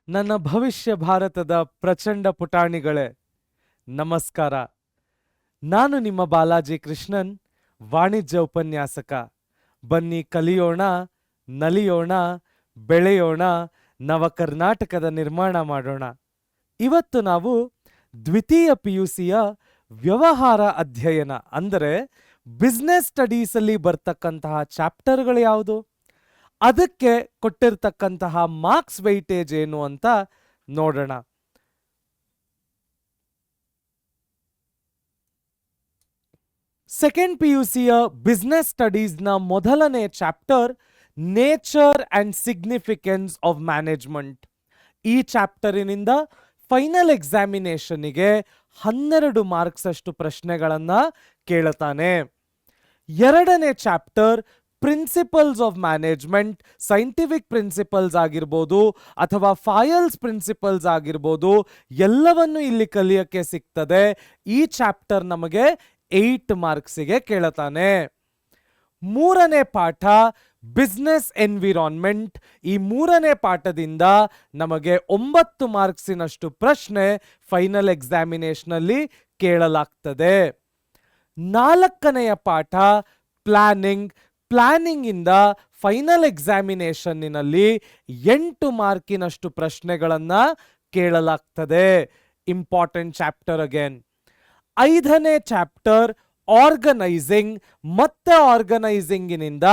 ನನ್ನ ಭವಿಷ್ಯ ಭಾರತದ ಪ್ರಚಂಡ ಪುಟಾಣಿಗಳೇ, ನಮಸ್ಕಾರ. ನಾನು ನಿಮ್ಮ ಬಾಲಾಜಿ ಕೃಷ್ಣನ್, ವಾಣಿಜ್ಯ ಉಪನ್ಯಾಸಕ. ಬನ್ನಿ ಕಲಿಯೋಣ, ನಲಿಯೋಣ, ಬೆಳೆಯೋಣ, ನವ ಕರ್ನಾಟಕದ ನಿರ್ಮಾಣ ಮಾಡೋಣ. ಇವತ್ತು ನಾವು ದ್ವಿತೀಯ PUCಯ ವ್ಯವಹಾರ ಅಧ್ಯಯನ ಅಂದರೆ ಬಿಸ್ನೆಸ್ ಸ್ಟಡೀಸ್ ಅಲ್ಲಿ ಬರ್ತಕ್ಕಂತಹ ಚಾಪ್ಟರ್ಗಳು ಯಾವುದು, ಅದಕ್ಕೆ ಕೊಟ್ಟಿರ್ತಕ್ಕಂತಹ ಮಾರ್ಕ್ಸ್ ವೈಟೇಜ್ ಏನು ಅಂತ ನೋಡೋಣ. ಸೆಕೆಂಡ್ PUCಯ ಬಿಸ್ನೆಸ್ ಸ್ಟಡೀಸ್ನ ಮೊದಲನೇ chapter nature and significance of management. ಈ ಚಾಪ್ಟರಿನಿಂದ ಫೈನಲ್ ಎಕ್ಸಾಮಿನೇಷನ್ಗೆ 12 ಮಾರ್ಕ್ಸ್ ಅಷ್ಟು ಪ್ರಶ್ನೆಗಳನ್ನ ಕೇಳುತ್ತಾನೆ. ಎರಡನೇ chapter principles of management, scientific principles ಆಗಿರ್ಬೋದು ಅಥವಾ ಫಾಯಲ್ಸ್ ಪ್ರಿನ್ಸಿಪಲ್ಸ್ ಆಗಿರ್ಬೋದು, ಎಲ್ಲವನ್ನು ಇಲ್ಲಿ ಕಲಿಯಕ್ಕೆ ಸಿಗ್ತದೆ. ಈ ಚಾಪ್ಟರ್ ನಮಗೆ 8 ಮಾರ್ಕ್ಸಿಗೆ ಕೇಳುತ್ತಾನೆ. ಮೂರನೇ ಪಾಠ ಬಿಸ್ನೆಸ್ ಎನ್ವಿರಾನ್ಮೆಂಟ್. ಈ ಮೂರನೇ ಪಾಠದಿಂದ ನಮಗೆ 9 ಮಾರ್ಕ್ಸಿನಷ್ಟು ಪ್ರಶ್ನೆ ಫೈನಲ್ ಎಕ್ಸಾಮಿನೇಷನಲ್ಲಿ ಕೇಳಲಾಗ್ತದೆ. ನಾಲ್ಕನೆಯ ಪಾಠ ಪ್ಲಾನಿಂಗ್. ಪ್ಲಾನಿಂಗ್ ಇಂದ ಫೈನಲ್ ಎಕ್ಸಾಮಿನೇಷನ್ನಿನಲ್ಲಿ 8 ಮಾರ್ಕಿನಷ್ಟು ಪ್ರಶ್ನೆಗಳನ್ನ ಕೇಳಲಾಗ್ತದೆ. Important chapter again. ಐದನೇ ಚಾಪ್ಟರ್ ಆರ್ಗನೈಸಿಂಗ್. ಮತ್ತೆ ಆರ್ಗನೈಸಿಂಗಿನಿಂದ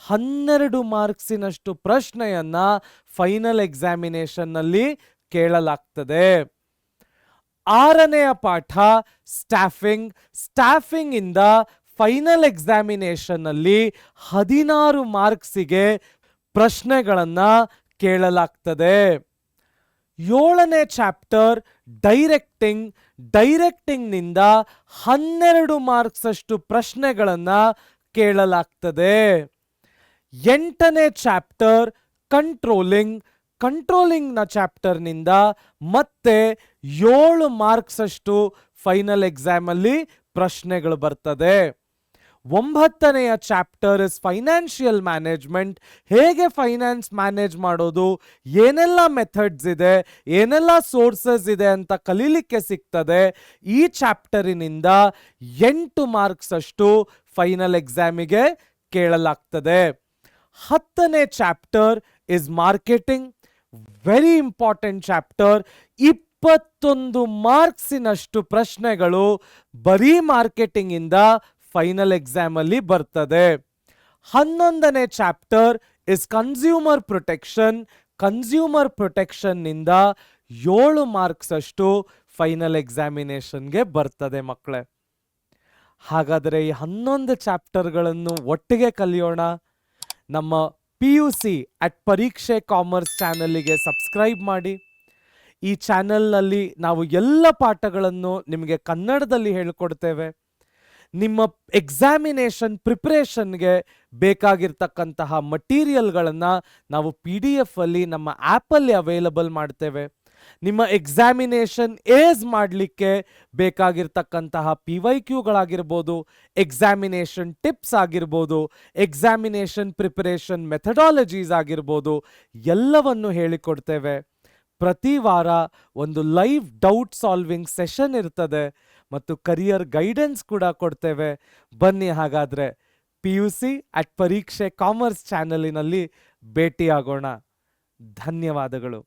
12 ಮಾರ್ಕ್ಸಿನಷ್ಟು ಪ್ರಶ್ನೆಯನ್ನ ಫೈನಲ್ ಎಕ್ಸಾಮಿನೇಷನ್ನಲ್ಲಿ ಕೇಳಲಾಗ್ತದೆ. ಆರನೆಯ ಪಾಠ ಸ್ಟಾಫಿಂಗ್. ಸ್ಟಾಫಿಂಗ್ ಇಂದ ಫೈನಲ್ ಎಕ್ಸಾಮಿನೇಷನ್ ಅಲ್ಲಿ 16 ಮಾರ್ಕ್ಸಿಗೆ ಪ್ರಶ್ನೆಗಳನ್ನ ಕೇಳಲಾಗ್ತದೆ. ಏಳನೇ ಚಾಪ್ಟರ್ ಡೈರೆಕ್ಟಿಂಗ್. ಡೈರೆಕ್ಟಿಂಗ್ ನಿಂದ 12 ಮಾರ್ಕ್ಸ್ ಅಷ್ಟು ಪ್ರಶ್ನೆಗಳನ್ನ ಕೇಳಲಾಗ್ತದೆ. ಎಂಟನೇ ಚಾಪ್ಟರ್ ಕಂಟ್ರೋಲಿಂಗ್. ಕಂಟ್ರೋಲಿಂಗ್ ನ ಚಾಪ್ಟರ್ ನಿಂದ ಮತ್ತೆ 7 ಮಾರ್ಕ್ಸ್ ಅಷ್ಟು ಫೈನಲ್ ಎಕ್ಸಾಮ್ ಅಲ್ಲಿ ಪ್ರಶ್ನೆಗಳು ಬರ್ತದೆ. 9ನೆಯ ಚಾಪ್ಟರ್ ಇಸ್ ಫೈನಾನ್ಷಿಯಲ್ ಮ್ಯಾನೇಜ್ಮೆಂಟ್. ಹೇಗೆ ಫೈನಾನ್ಸ್ ಮ್ಯಾನೇಜ್ ಮಾಡೋದು, ಏನೆಲ್ಲ ಮೆಥಡ್ಸ್ ಇದೆ, ಏನೆಲ್ಲ ಸೋರ್ಸಸ್ ಇದೆ ಅಂತ ಕಲೀಲಿಕ್ಕೆ ಸಿಗ್ತದೆ. ಈ ಚಾಪ್ಟರಿನಿಂದ 8 ಮಾರ್ಕ್ಸ್ ಅಷ್ಟು ಫೈನಲ್ ಎಕ್ಸಾಮಿಗೆ ಕೇಳಲಾಗ್ತದೆ. 10ನೇ chapter is marketing. Very important chapter. 21 ಮಾರ್ಕ್ಸಿನಷ್ಟು ಪ್ರಶ್ನೆಗಳು ಬರೀ ಮಾರ್ಕೆಟಿಂಗ್ ಇಂದ ಫೈನಲ್ ಎಕ್ಸಾಮ್ ಅಲ್ಲಿ ಬರ್ತದೆ. 11ನೇ chapter is consumer protection. Consumer protection ನಿಂದ 7 ಮಾರ್ಕ್ಸ್ ಅಷ್ಟು ಫೈನಲ್ ಎಕ್ಸಾಮಿನೇಷನ್ಗೆ ಬರ್ತದೆ ಮಕ್ಕಳೇ. ಹಾಗಾದರೆ ಈ 11 ಚಾಪ್ಟರ್ಗಳನ್ನು ಒಟ್ಟಿಗೆ ಕಲಿಯೋಣ. ನಮ್ಮ PUC ಅಟ್ ಪರೀಕ್ಷೆ ಕಾಮರ್ಸ್ ಚಾನಲ್ಗೆ ಸಬ್ಸ್ಕ್ರೈಬ್ ಮಾಡಿ. ಈ ಚಾನೆಲ್ನಲ್ಲಿ ನಾವು ಎಲ್ಲ ಪಾಠಗಳನ್ನು ನಿಮಗೆ ಕನ್ನಡದಲ್ಲಿ ಹೇಳಿಕೊಡ್ತೇವೆ. ನಿಮ್ಮ ಎಕ್ಸಾಮಿನೇಷನ್ ಪ್ರಿಪ್ರೇಷನ್ಗೆ ಬೇಕಾಗಿರ್ತಕ್ಕಂತಹ ಮಟೀರಿಯಲ್ಗಳನ್ನು ನಾವು PDF ಅಲ್ಲಿ ನಮ್ಮ ಆ್ಯಪಲ್ಲಿ ಅವೈಲಬಲ್ ಮಾಡ್ತೇವೆ. ನಿಮ್ಮ ಎಕ್ಸಾಮಿನೇಷನ್ ಏಸ್ ಮಾಡಲಿಕ್ಕೆ ಬೇಕಾಗಿರ್ತಕ್ಕಂತಹ PYQಗಳಾಗಿರ್ಬೋದು, ಎಕ್ಸಾಮಿನೇಷನ್ ಟಿಪ್ಸ್ ಆಗಿರ್ಬೋದು, ಎಕ್ಸಾಮಿನೇಷನ್ ಪ್ರಿಪರೇಷನ್ ಮೆಥಡಾಲಜೀಸ್ ಆಗಿರ್ಬೋದು, ಎಲ್ಲವನ್ನು ಹೇಳಿಕೊಡ್ತೇವೆ. ಪ್ರತಿ ವಾರ ಒಂದು ಲೈವ್ ಡೌಟ್ ಸಾಲ್ವಿಂಗ್ ಸೆಷನ್ ಇರ್ತದೆ ಮತ್ತು ಕರಿಯರ್ ಗೈಡೆನ್ಸ್ ಕೂಡ ಕೊಡ್ತೇವೆ. ಬನ್ನಿ ಹಾಗಾದರೆ PUC ಅಟ್ ಪರೀಕ್ಷೆ ಕಾಮರ್ಸ್ ಚಾನಲಿನಲ್ಲಿ ಭೇಟಿಯಾಗೋಣ. ಧನ್ಯವಾದಗಳು.